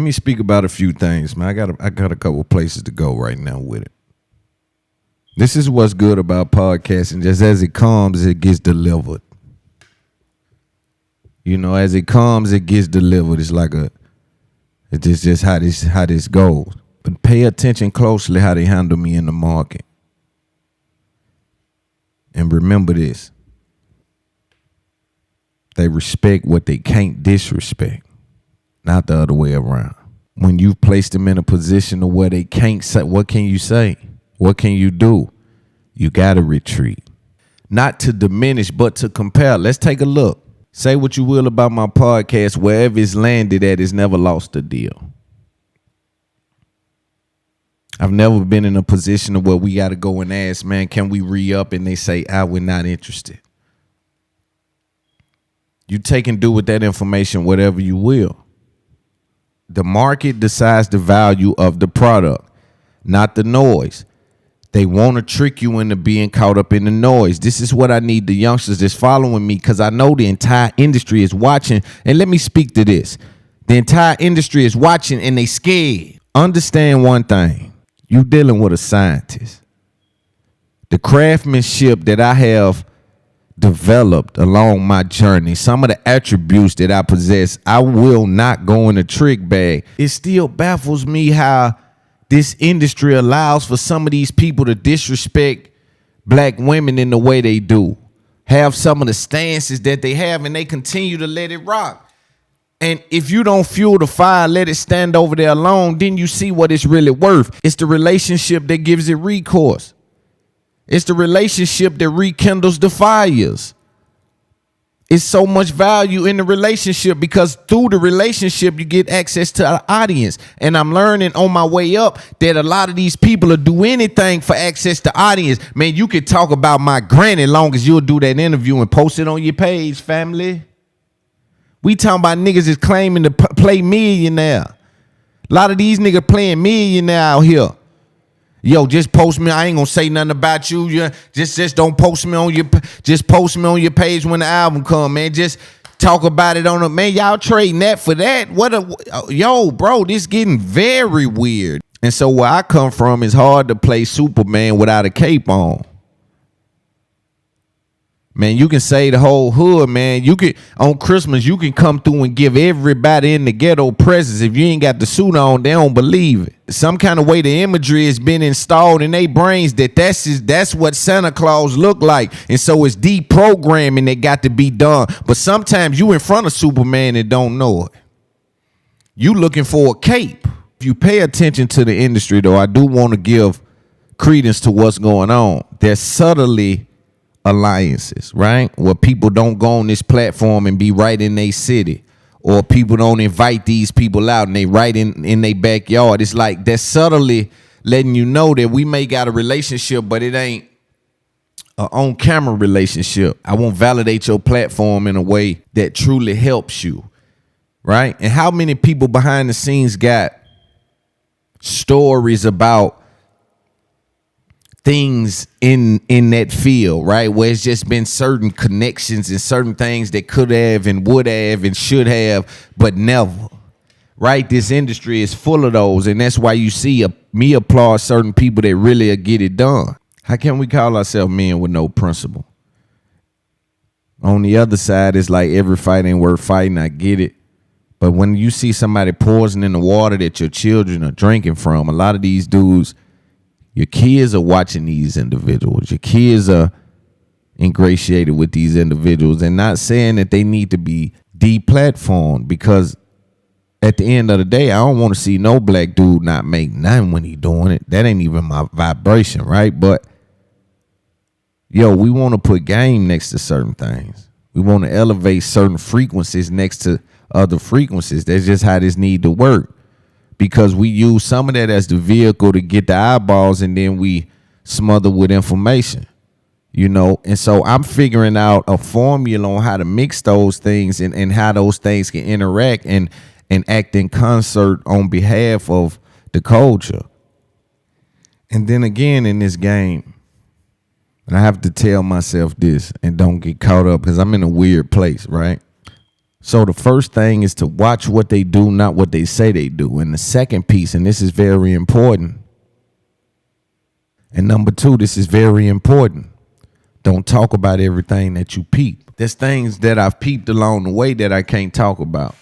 Let me speak about a few things, man. I got a couple places to go right now with it. This is what's good about podcasting. Just as it comes, it gets delivered. You know, as it comes, it gets delivered. It's just how this goes. But pay attention closely how they handle me in the market. And remember this. They respect what they can't disrespect, not the other way around. When you've placed them in a position of where they can't say, what can you say? What can you do? You got to retreat. Not to diminish, but to compare. Let's take a look. Say what you will about my podcast. Wherever it's landed at, it's never lost a deal. I've never been in a position of where we got to go and ask, man, can we re-up? And they say, we're not interested. You take and do with that information whatever you will. The market decides the value of the product, not the noise. They want to trick you into being caught up in the noise. This is what I need the youngsters that's following me, because I know the entire industry is watching. And let me speak to this. The entire industry is watching and they scared. Understand one thing. You dealing with a scientist. The craftsmanship that I have developed along my journey, some of the attributes that I possess, I will not go in a trick bag. It still baffles me how this industry allows for some of these people to disrespect black women in the way they do, have some of the stances that they have, and they continue to let it rock. And if you don't fuel the fire, let it stand over there alone, then you see what it's really worth. It's the relationship that gives it recourse. It's the relationship that rekindles the fires. It's so much value in the relationship because through the relationship, you get access to an audience. And I'm learning on my way up that a lot of these people will do anything for access to audience. Man, you could talk about my granny long as you'll do that interview and post it on your page, family. We talking about niggas is claiming to play millionaire. A lot of these niggas playing millionaire out here. Yo, just post me. I ain't gonna say nothing about you. Just don't post me on your. Just post me on your page when the album come, man. Just talk about it on the man. Y'all trading that for that? Yo, bro, this getting very weird. And so where I come from, it's hard to play Superman without a cape on. Man, you can say the whole hood, man. You can on Christmas, you can come through and give everybody in the ghetto presents. If you ain't got the suit on, they don't believe it. Some kind of way the imagery has been installed in their brains that that's what Santa Claus look like. And so it's deprogramming that got to be done. But sometimes you in front of Superman and don't know it. You looking for a cape. If you pay attention to the industry, though, I do want to give credence to what's going on. There's subtly alliances, right? Where people don't go on this platform and be right in their city, or people don't invite these people out and they right in their backyard. It's like they're subtly letting you know that we may got a relationship, but it ain't an on-camera relationship. I won't validate your platform in a way that truly helps you, right? And how many people behind the scenes got stories about things in that field, right? Where it's just been certain connections and certain things that could have and would have and should have, but never, right? This industry is full of those. And that's why you see me applaud certain people that really get it done. How can we call ourselves men with no principle? On the other side, it's like every fight ain't worth fighting. I get it. But when you see somebody poisoning the water that your children are drinking from, a lot of these dudes, your kids are watching these individuals. Your kids are ingratiated with these individuals, and not saying that they need to be deplatformed, because at the end of the day, I don't want to see no black dude not make nothing when he doing it. That ain't even my vibration, right? But yo, we want to put game next to certain things. We want to elevate certain frequencies next to other frequencies. That's just how this need to work. Because we use some of that as the vehicle to get the eyeballs, and then we smother with information, you know? And so I'm figuring out a formula on how to mix those things and how those things can interact and act in concert on behalf of the culture. And then again in this game, and I have to tell myself this and don't get caught up because I'm in a weird place, right? So the first thing is to watch what they do, not what they say they do. And the second piece, and this is very important, and number two, this is very important. Don't talk about everything that you peep. There's things that I've peeped along the way that I can't talk about.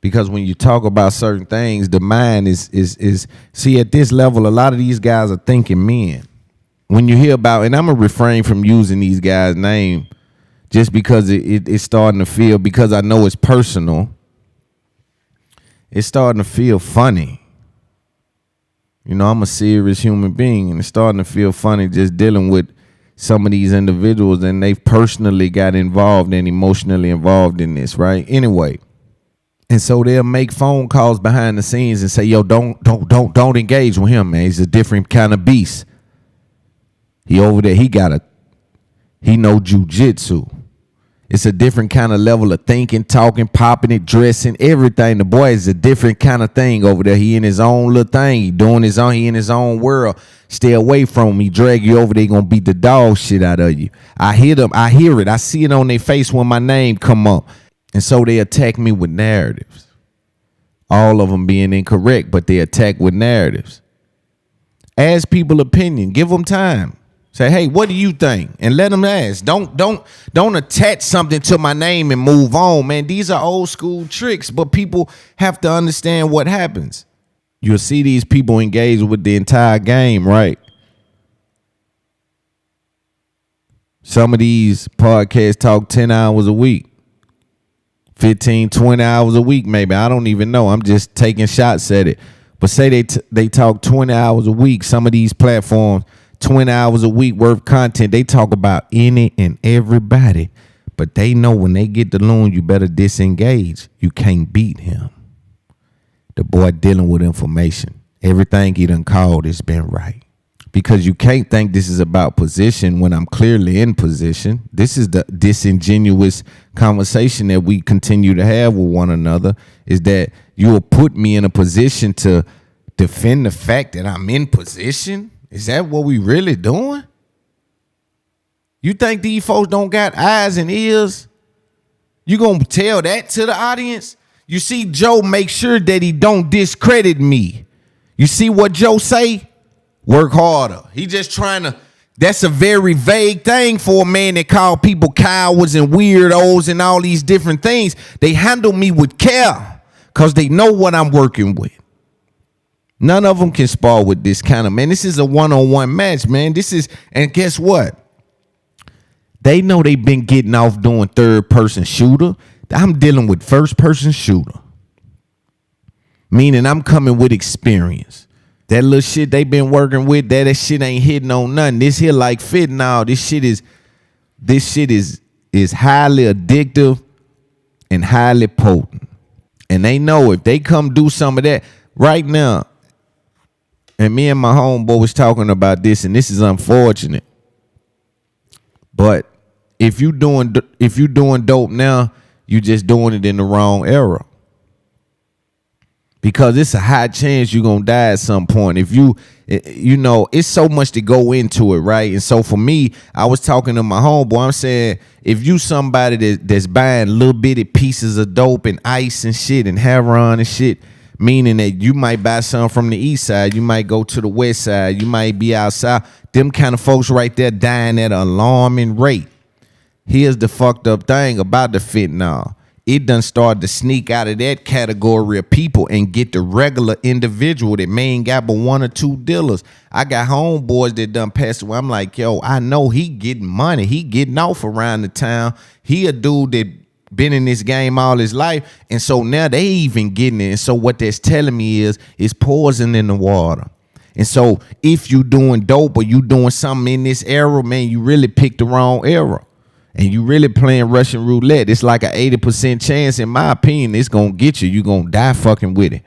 Because when you talk about certain things, the mind is see, at this level, a lot of these guys are thinking men. When you hear about, and I'm going to refrain from using these guys' name just because it's starting to feel, because I know it's personal, it's starting to feel funny. You know, I'm a serious human being, and it's starting to feel funny just dealing with some of these individuals, and they've personally got involved and emotionally involved in this, right? Anyway, and so they'll make phone calls behind the scenes and say, yo, don't engage with him, man. He's a different kind of beast. He over there, he know jujitsu. It's a different kind of level of thinking, talking, popping it, dressing, everything. The boy is a different kind of thing over there. He in his own little thing. He doing his own, he in his own world. Stay away from him. He drag you over there, he gonna beat the dog shit out of you. I hear them, I hear it. I see it on their face when my name come up. And so they attack me with narratives. All of them being incorrect, but they attack with narratives. Ask people opinion. Give them time. Say, hey, what do you think? And let them ask. Don't attach something to my name and move on, man. These are old school tricks, but people have to understand what happens. You'll see these people engage with the entire game, right? Some of these podcasts talk 10 hours a week. 15, 20 hours a week, maybe. I don't even know. I'm just taking shots at it. But say they talk 20 hours a week. Some of these platforms, 20 hours a week worth of content. They talk about any and everybody. But they know when they get the loon, you better disengage. You can't beat him. The boy dealing with information. Everything he done called has been right. Because you can't think this is about position when I'm clearly in position. This is the disingenuous conversation that we continue to have with one another, is that you will put me in a position to defend the fact that I'm in position. Is that what we really doing? You think these folks don't got eyes and ears? You gonna tell that to the audience? You see Joe make sure that he don't discredit me. You see what Joe say? Work harder. He just trying to, that's a very vague thing for a man that call people cowards and weirdos and all these different things. They handle me with care because they know what I'm working with. None of them can spar with this kind of, man. This is a one-on-one match, man. This is, and guess what? They know they've been getting off doing third-person shooter. I'm dealing with first-person shooter. Meaning I'm coming with experience. That little shit they been working with, that shit ain't hitting on nothing. This here like fentanyl. This shit is highly addictive and highly potent. And they know if they come do some of that right now. And me and my homeboy was talking about this, and this is unfortunate. But if you doing dope now, you just doing it in the wrong era. Because it's a high chance you're going to die at some point. If you know, it's so much to go into it, right? And so for me, I was talking to my homeboy. I'm saying, if you somebody that's buying little bitty pieces of dope and ice and shit and heroin and shit, meaning that you might buy some from the east side, you might go to the west side, you might be outside. Them kind of folks right there dying at an alarming rate. Here's the fucked up thing about the fentanyl. It done started to sneak out of that category of people and get the regular individual that may ain't got but one or two dealers. I got homeboys that done passed away. I'm like, yo, I know he getting money. He getting off around the town. He a dude that been in this game all his life. And so now they even getting it. And so what that's telling me is it's poison in the water. And so if you doing dope or you doing something in this era, man, you really picked the wrong era. And you really playing Russian roulette. It's like an 80% chance, in my opinion, it's going to get you. You're going to die fucking with it.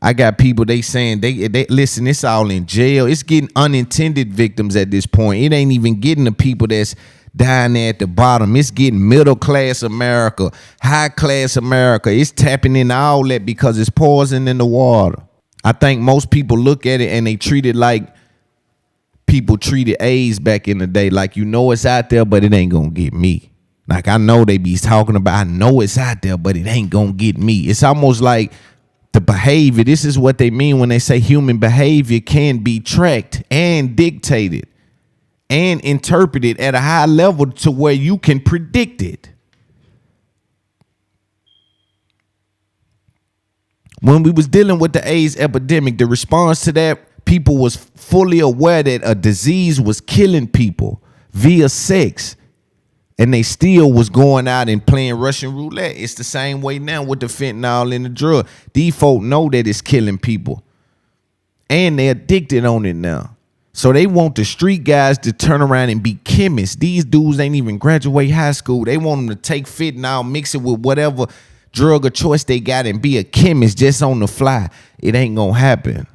I got people, they saying, they listen, it's all in jail. It's getting unintended victims at this point. It ain't even getting the people that's dying there at the bottom. It's getting middle-class America, high-class America. It's tapping into all that because it's poison in the water. I think most people look at it and they treat it like people treated AIDS back in the day, like, you know, it's out there, but it ain't gonna get me. Like, I know they be talking about, I know it's out there, but it ain't gonna get me. It's almost like the behavior. This is what they mean when they say human behavior can be tracked and dictated and interpreted at a high level to where you can predict it. When we was dealing with the AIDS epidemic, the response to that, people was fully aware that a disease was killing people via sex, and they still was going out and playing Russian roulette. It's the same way now with the fentanyl and the drug. These folk know that it's killing people, and they're addicted on it now. So they want the street guys to turn around and be chemists. These dudes ain't even graduate high school. They want them to take fentanyl, mix it with whatever drug of choice they got, and be a chemist just on the fly. It ain't gonna happen.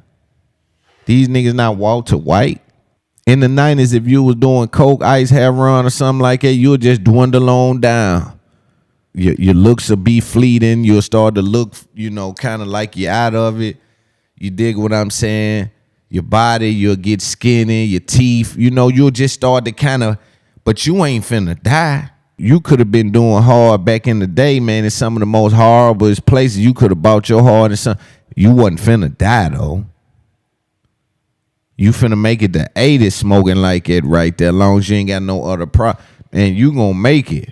These niggas not Walter White. In the 90s, if you was doing coke, ice, heroin, or something like that, you'll just dwindle on down. Your looks will be fleeting. You'll start to look, kind of like you're out of it. You dig what I'm saying? Your body, you'll get skinny. Your teeth, you'll just start to kind of, but you ain't finna die. You could have been doing hard back in the day, man, in some of the most horrible places. You could have bought your heart and something. You wasn't finna die, though. You finna make it to 80 smoking like it right there, as long as you ain't got no other problem. And you gonna make it.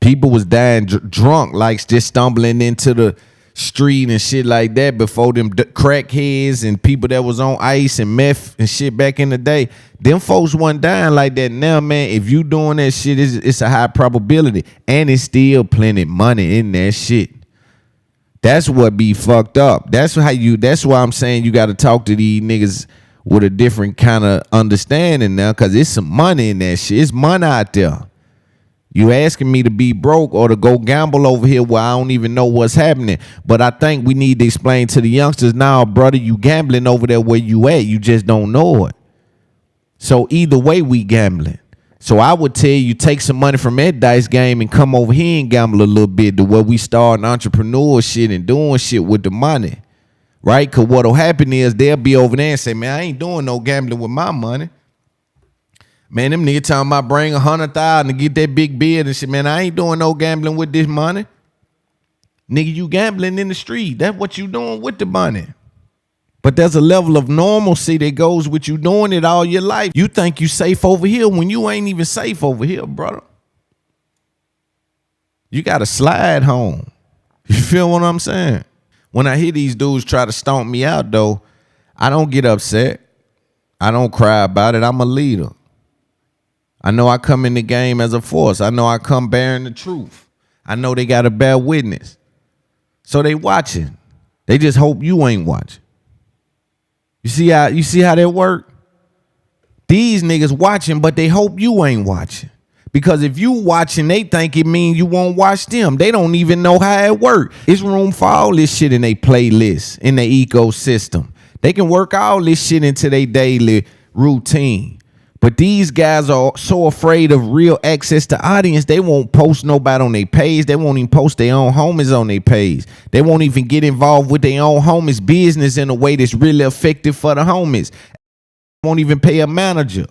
People was dying drunk, like just stumbling into the street and shit like that before them crackheads and people that was on ice and meth and shit back in the day. Them folks wasn't dying like that now, man. If you doing that shit, it's a high probability. And it's still plenty money in that shit. That's what be fucked up. That's why I'm saying you gotta talk to these niggas with a different kind of understanding now, because it's some money in that shit. It's money out there. You asking me to be broke or to go gamble over here where I don't even know what's happening. But I think we need to explain to the youngsters now, brother, you gambling over there where you at. You just don't know it. So either way, we gambling. So I would tell you, take some money from that dice game and come over here and gamble a little bit to where we start entrepreneur shit and doing shit with the money. Right? Because what'll happen is they'll be over there and say, man, I ain't doing no gambling with my money. Man, them niggas talking about bring 100,000 to get that big bid and shit. Man, I ain't doing no gambling with this money. Nigga, you gambling in the street. That's what you doing with the money. But there's a level of normalcy that goes with you doing it all your life. You think you safe over here when you ain't even safe over here, brother. You got to slide home. You feel what I'm saying? When I hear these dudes try to stomp me out, though, I don't get upset. I don't cry about it. I'm a leader. I know I come in the game as a force. I know I come bearing the truth. I know they got to bear witness. So they watching. They just hope you ain't watching. You see how that work? These niggas watching, but they hope you ain't watching. Because if you watching, they think it mean you won't watch them. They don't even know how it work. It's room for all this shit in their playlist, in their ecosystem. They can work all this shit into their daily routine. But these guys are so afraid of real access to audience, they won't post nobody on their page. They won't even post their own homies on their page. They won't even get involved with their own homies' business in a way that's really effective for the homies. Won't even pay a manager.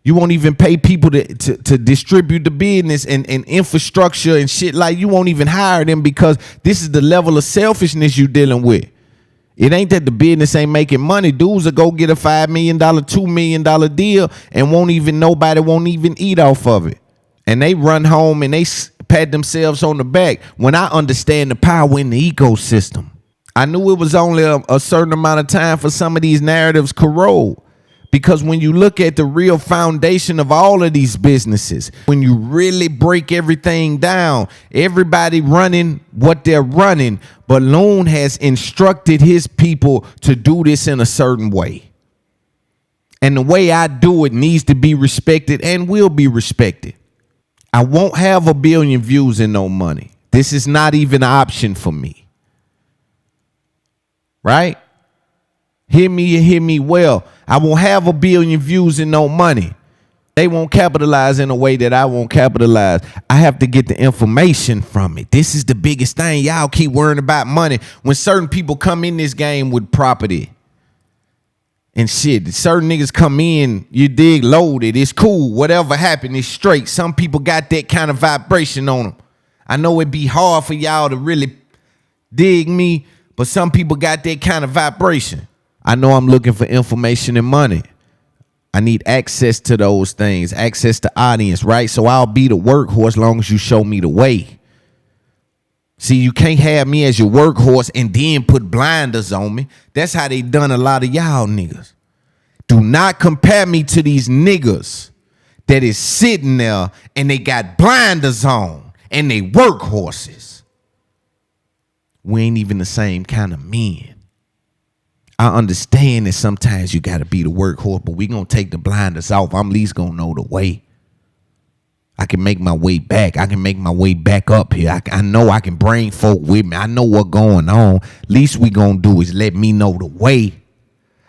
You won't even pay people to distribute the business and infrastructure and shit. Like, you won't even hire them because this is the level of selfishness you dealing with. It ain't that the business ain't making money. Dudes will go get a $5 million, $2 million deal and nobody won't even eat off of it. And they run home and they pat themselves on the back when I understand the power in the ecosystem. I knew it was only a certain amount of time for some of these narratives corrode. Because when you look at the real foundation of all of these businesses, when you really break everything down, everybody running what they're running, but Loon has instructed his people to do this in a certain way. And the way I do it needs to be respected and will be respected. I won't have 1 billion views and no money. This is not even an option for me. Right? Hear me and hear me well. I won't have 1 billion views and no money. They won't capitalize in a way that I won't capitalize. I have to get the information from it. This is the biggest thing. Y'all keep worrying about money when certain people come in this game with property and shit. Certain niggas come in, you dig, loaded. It's cool. Whatever happened, it's straight. Some people got that kind of vibration on them. I know it'd be hard for y'all to really dig me, but some people got that kind of vibration. I know I'm looking for information and money. I need access to those things, access to audience, right? So I'll be the workhorse as long as you show me the way. See, you can't have me as your workhorse and then put blinders on me. That's how they done a lot of y'all niggas. Do not compare me to these niggas that is sitting there and they got blinders on and they workhorses. We ain't even the same kind of men. I understand that sometimes you got to be the workhorse, but we going to take the blinders off. I'm at least going to know the way. I can make my way back. I can make my way back up here. I know I can bring folk with me. I know what's going on. Least we going to do is let me know the way.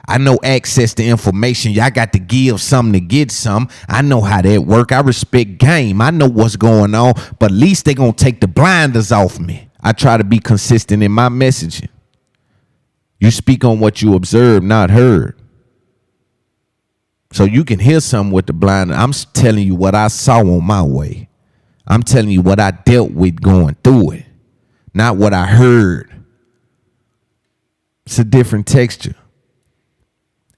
I know access to information. Y'all got to give something to get some. I know how that work. I respect game. I know what's going on, but at least they going to take the blinders off me. I try to be consistent in my messaging. You speak on what you observed, not heard. So you can hear something with the blind. I'm telling you what I saw on my way. I'm telling you what I dealt with going through it, not what I heard. It's a different texture.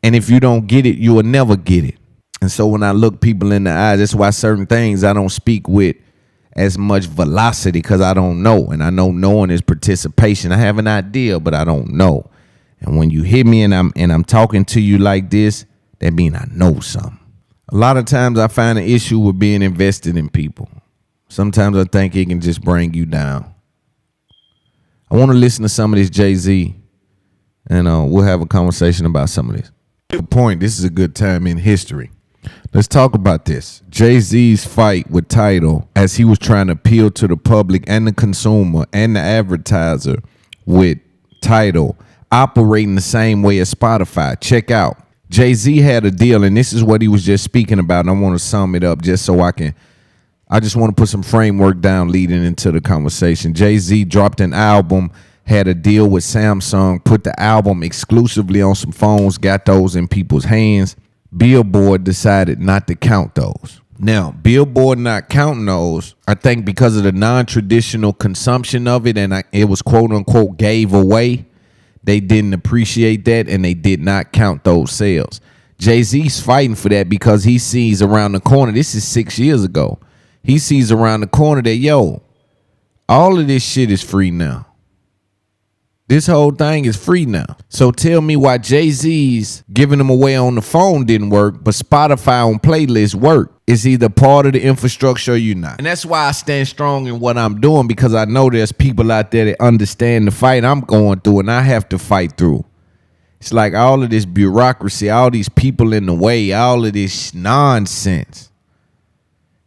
And if you don't get it, you will never get it. And so when I look people in the eyes, that's why certain things I don't speak with as much velocity, because I don't know. And I know knowing is participation. I have an idea, but I don't know. And when you hear me and I'm talking to you like this, that means I know something. A lot of times I find an issue with being invested in people. Sometimes I think it can just bring you down. I want to listen to some of this Jay-Z, and we'll have a conversation about some of this. Good point. This is a good time in history. Let's talk about this. Jay-Z's fight with Tidal as he was trying to appeal to the public and the consumer and the advertiser with Tidal operating the same way as Spotify. Check out. Jay-Z had a deal, and this is what he was just speaking about, and I want to sum it up just so I just want to put some framework down leading into the conversation. Jay-Z dropped an album, had a deal with Samsung, put the album exclusively on some phones, got those in people's hands. Billboard decided not to count those. Now, Billboard not counting those, I think because of the non-traditional consumption of it, and it was quote-unquote gave away, they didn't appreciate that, and they did not count those sales. Jay-Z's fighting for that because he sees around the corner, this is 6 years ago, he sees around the corner that, yo, all of this shit is free now. This whole thing is free now. So tell me why Jay-Z's giving them away on the phone didn't work, but Spotify on playlists work. It's either part of the infrastructure or you're not. And that's why I stand strong in what I'm doing, because I know there's people out there that understand the fight I'm going through and I have to fight through. It's like all of this bureaucracy, all these people in the way, all of this nonsense.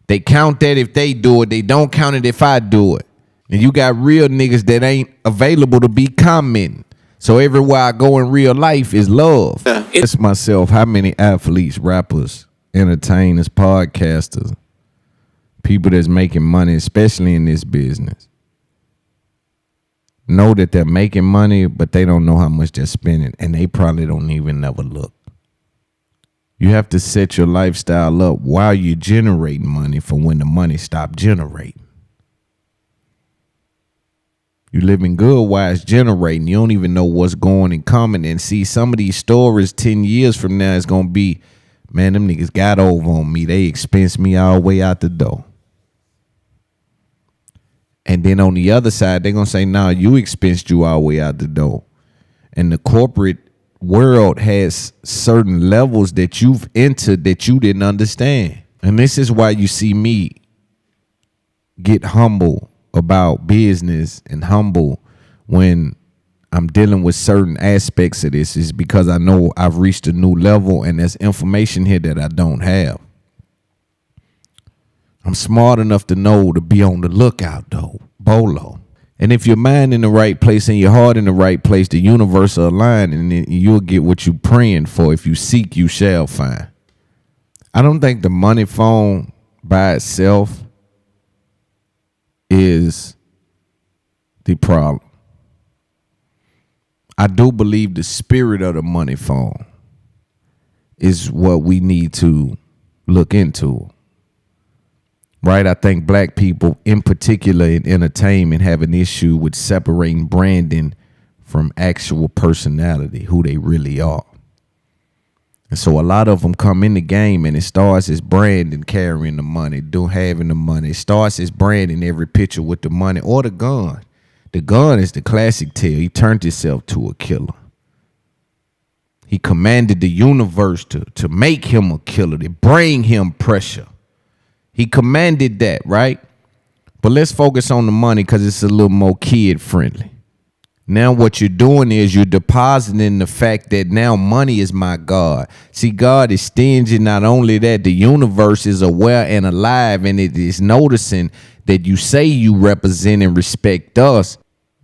They count that if they do it. They don't count it if I do it. And you got real niggas that ain't available to be commenting. So everywhere I go in real life is love. Ask myself, how many athletes, rappers, entertainers, podcasters, people that's making money, especially in this business, know that they're making money, but they don't know how much they're spending, and they probably don't even never look. You have to set your lifestyle up while you're generating money for when the money stops generating. You living good while it's generating. You don't even know what's going and coming. And see, some of these stories 10 years from now is going to be, man, them niggas got over on me. They expensed me all the way out the door. And then on the other side, they're going to say, nah, you expensed you all the way out the door. And the corporate world has certain levels that you've entered that you didn't understand. And this is why you see me get humble about business and humble when I'm dealing with certain aspects of this, is because I know I've reached a new level and there's information here that I don't have. I'm smart enough to know to be on the lookout though, Bolo. And if your mind in the right place and your heart in the right place, the universe will align and then you'll get what you're praying for. If you seek, you shall find. I don't think the money phone by itself is the problem. I do believe the spirit of the money phone is what we need to look into. Right? I think black people, in particular in entertainment, have an issue with separating branding from actual personality, who they really are. And so a lot of them come in the game and it starts as branding, carrying the money, having the money. It starts as branding every picture with the money or the gun. The gun is the classic tale. He turned himself to a killer. He commanded the universe to make him a killer, to bring him pressure. He commanded that, right? But let's focus on the money because it's a little more kid friendly. Now what you're doing is you're depositing the fact that now money is my God. See, God is stingy. Not only that, the universe is aware and alive, and it is noticing that you say you represent and respect us,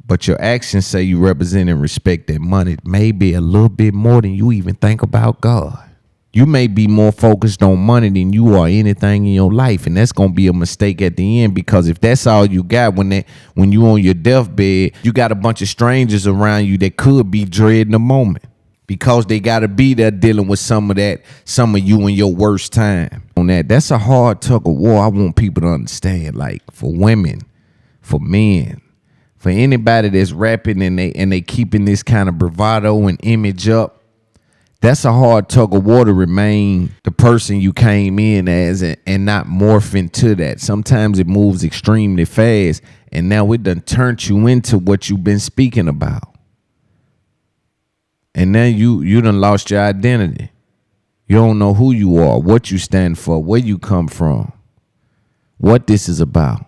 but your actions say you represent and respect that money maybe a little bit more than you even think about God. You may be more focused on money than you are anything in your life, and that's gonna be a mistake at the end, because if that's all you got when you on your deathbed, you got a bunch of strangers around you that could be dreading the moment because they gotta be there dealing with some of you in your worst time. On that's a hard tug of war. I want people to understand, like for women, for men, for anybody that's rapping and they keeping this kind of bravado and image up. That's a hard tug of war to remain the person you came in as and not morph into that. Sometimes it moves extremely fast, and now it done turned you into what you've been speaking about. And now you done lost your identity. You don't know who you are, what you stand for, where you come from, what this is about.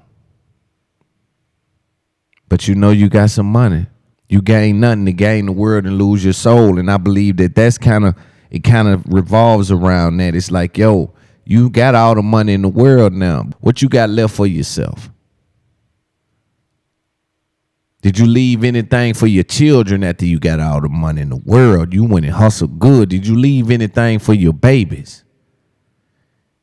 But you know you got some money. You gain nothing to gain the world and lose your soul. And I believe that's kind of revolves around that. It's like, yo, you got all the money in the world now. What you got left for yourself? Did you leave anything for your children after you got all the money in the world? You went and hustled good. Did you leave anything for your babies?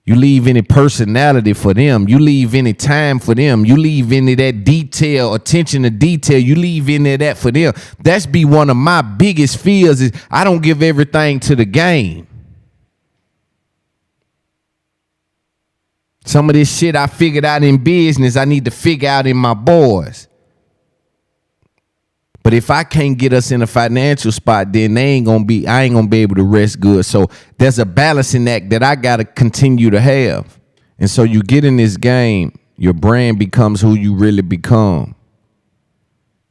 You leave any personality for them. You leave any time for them. You leave any of that detail, attention to detail. You leave any of that for them. That's be one of my biggest fears is I don't give everything to the game. Some of this shit I figured out in business, I need to figure out in my boys. But if I can't get us in a financial spot, then I ain't gonna be able to rest good. So there's a balancing act that I gotta continue to have. And so you get in this game, your brand becomes who you really become.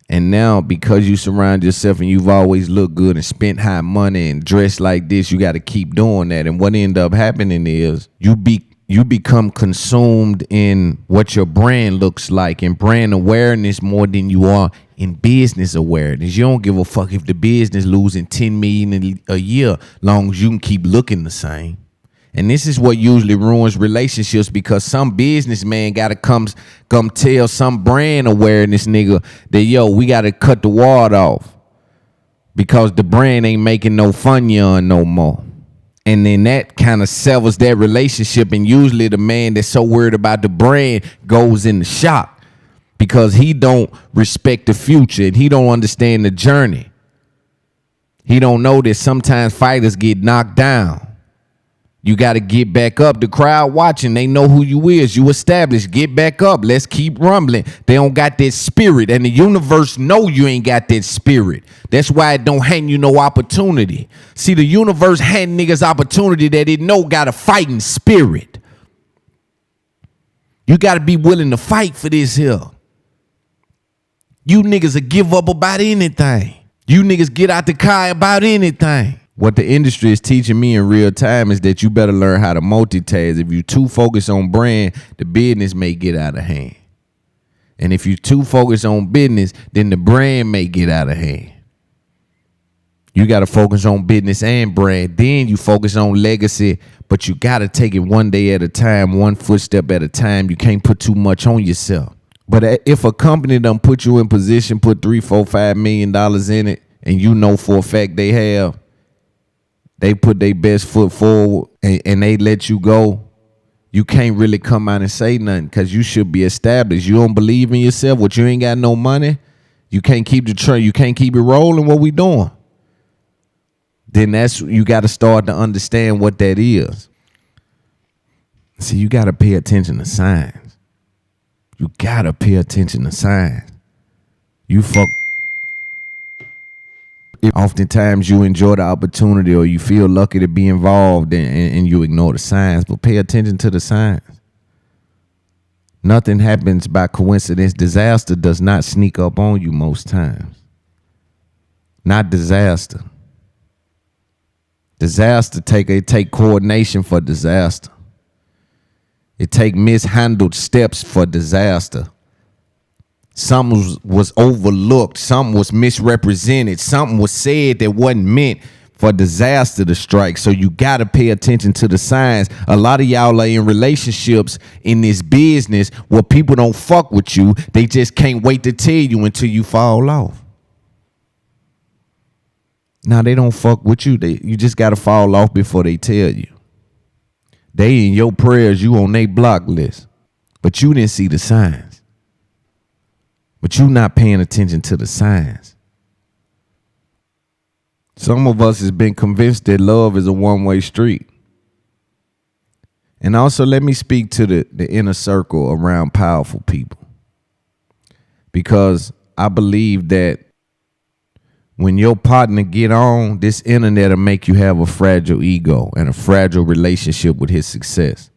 And now because you surround yourself and you've always looked good and spent high money and dressed like this, you gotta keep doing that. And what end up happening is you become consumed in what your brand looks like and brand awareness more than you are in business awareness. You don't give a fuck if the business losing $10 million a year, long as you can keep looking the same. And this is what usually ruins relationships, because some businessman gotta come tell some brand awareness nigga that, yo, we gotta cut the water off because the brand ain't making no fun yarn no more. And then that kind of severs that relationship. And usually the man that's so worried about the brand goes into shock because he don't respect the future and he don't understand the journey. He don't know that sometimes fighters get knocked down. You got to get back up. The crowd watching, they know who you is. You established. Get back up. Let's keep rumbling. They don't got that spirit, and the universe know you ain't got that spirit. That's why it don't hand you no opportunity. See, the universe hand niggas opportunity that it know got a fighting spirit. You got to be willing to fight for this here. You niggas will give up about anything. You niggas get out the car about anything. What the industry is teaching me in real time is that you better learn how to multitask. If you too focused on brand, the business may get out of hand. And if you too focused on business, then the brand may get out of hand. You got to focus on business and brand. Then you focus on legacy, but you got to take it one day at a time, one footstep at a time. You can't put too much on yourself. But if a company done put you in position, put $3, $4, $5 million in it, and you know for a fact they put their best foot forward and they let you go, you can't really come out and say nothing because you should be established. You don't believe in yourself, what you ain't got no money, you can't keep the train, you can't keep it rolling. What we doing? then you got to start to understand what that is. See, you got to pay attention to signs. You got to pay attention to signs. Oftentimes you enjoy the opportunity or you feel lucky to be involved and you ignore the signs, but pay attention to the signs. Nothing happens by coincidence. Disaster does not sneak up on you most times. Not disaster. Disaster take coordination for disaster. It take mishandled steps for disaster. Something was overlooked. Something was misrepresented. Something was said that wasn't meant for disaster to strike. So you got to pay attention to the signs. A lot of y'all are in relationships in this business where people don't fuck with you. They just can't wait to tell you until you fall off. Now, they don't fuck with you. You just got to fall off before they tell you. They in your prayers, you on their block list. But you didn't see the signs. But you not paying attention to the signs. Some of us has been convinced that love is a one-way street. And also let me speak to the inner circle around powerful people. Because I believe that when your partner get on, this internet will make you have a fragile ego and a fragile relationship with his success.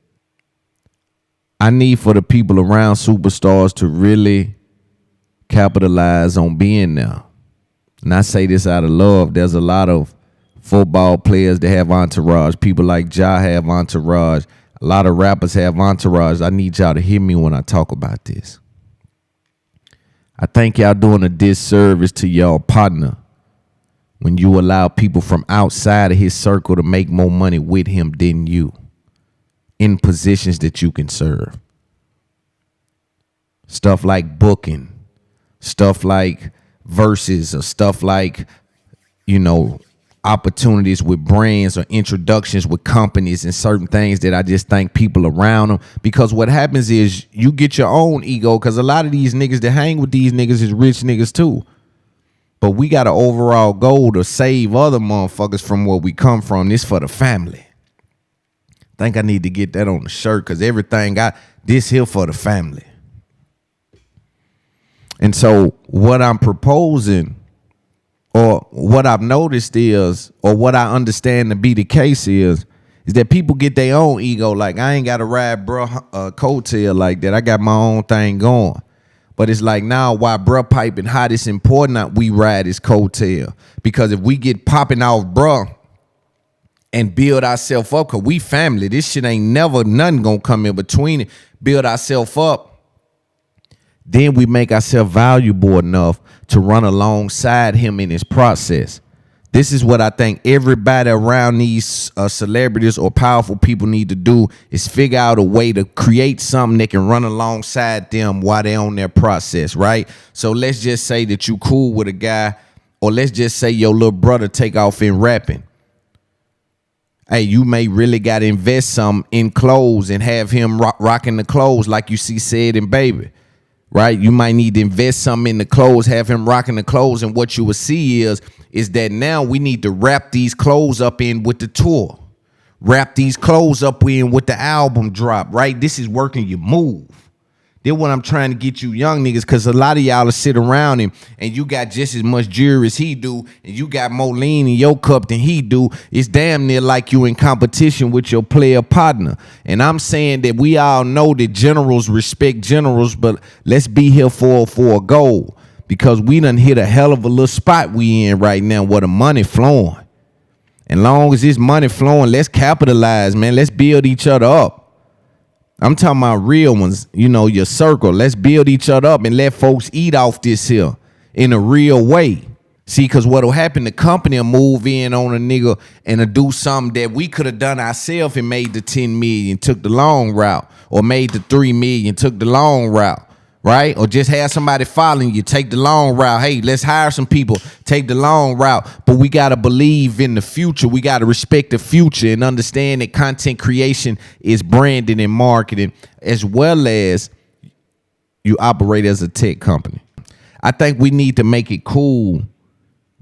I need for the people around superstars to really capitalize on being there. And I say this out of love. There's a lot of football players that have entourage. People like Ja have entourage. A lot of rappers have entourage. I need y'all to hear me when I talk about this. I think y'all doing a disservice to y'all partner when you allow people from outside of his circle to make more money with him than you in positions that you can serve. Stuff like booking, stuff like verses, or stuff like, opportunities with brands or introductions with companies and certain things that I just think people around them. Because what happens is you get your own ego, because a lot of these niggas that hang with these niggas is rich niggas too. But we got an overall goal to save other motherfuckers from where we come from. This for the family. I think I need to get that on the shirt, because everything got this here for the family. And so what I'm proposing, or what I've noticed is, or what I understand to be the case is that people get their own ego. Like, I ain't got to ride bruh coattail like that. I got my own thing going. But it's like, now why bruh piping hot, it's important that we ride his coattail. Because if we get popping off bruh and build ourselves up, because we family, this shit ain't never nothing gonna come in between it. Build ourselves up. Then we make ourselves valuable enough to run alongside him in his process. This is what I think everybody around these celebrities or powerful people need to do, is figure out a way to create something that can run alongside them while they're on their process, right? So let's just say that you cool with a guy, or let's just say your little brother take off in rapping. Hey, you may really got to invest some in clothes and have him rocking the clothes like you see Said and Baby. Right? You might need to invest something in the clothes, have him rocking the clothes. And what you will see is that now we need to wrap these clothes up in with the tour. Wrap these clothes up in with the album drop, right? This is working your move. Then what I'm trying to get you young niggas, because a lot of y'all will sit around him and you got just as much jewelry as he do, and you got more lean in your cup than he do. It's damn near like you in competition with your player partner. And I'm saying that we all know that generals respect generals, but let's be here for a goal, because we done hit a hell of a little spot we in right now where the money flowing. And long as this money flowing, let's capitalize, man. Let's build each other up. I'm talking about real ones, your circle. Let's build each other up and let folks eat off this here in a real way. See, because what'll happen, the company will move in on a nigga and do something that we could have done ourselves and made the 10 million, took the long route, or made the 3 million, took the long route, right? Or just have somebody following you, take the long route. Hey, let's hire some people, take the long route. But we got to believe in the future. We got to respect the future and understand that content creation is branding and marketing, as well as you operate as a tech company. I think we need to make it cool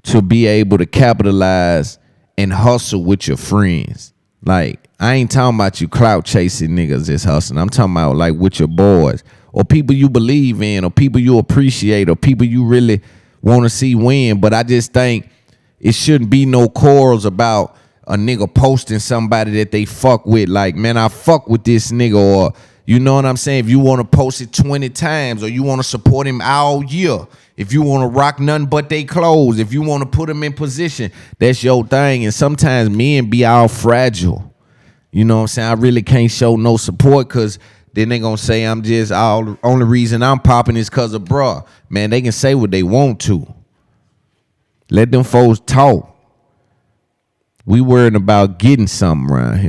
to be able to capitalize and hustle with your friends. Like, I ain't talking about you clout chasing niggas that's hustling. I'm talking about like with your boys or people you believe in or people you appreciate or people you really want to see win. But I just think it shouldn't be no quarrels about a nigga posting somebody that they fuck with. Like, man, I fuck with this nigga, or you know what I'm saying? If you want to post it 20 times or you want to support him all year, if you want to rock nothing but they clothes, if you want to put them in position, that's your thing. And sometimes men be all fragile. You know what I'm saying? I really can't show no support because then they gonna say I'm just only reason I'm popping is because of bruh. Man, they can say what they want to. Let them folks talk. We worrying about getting something around here.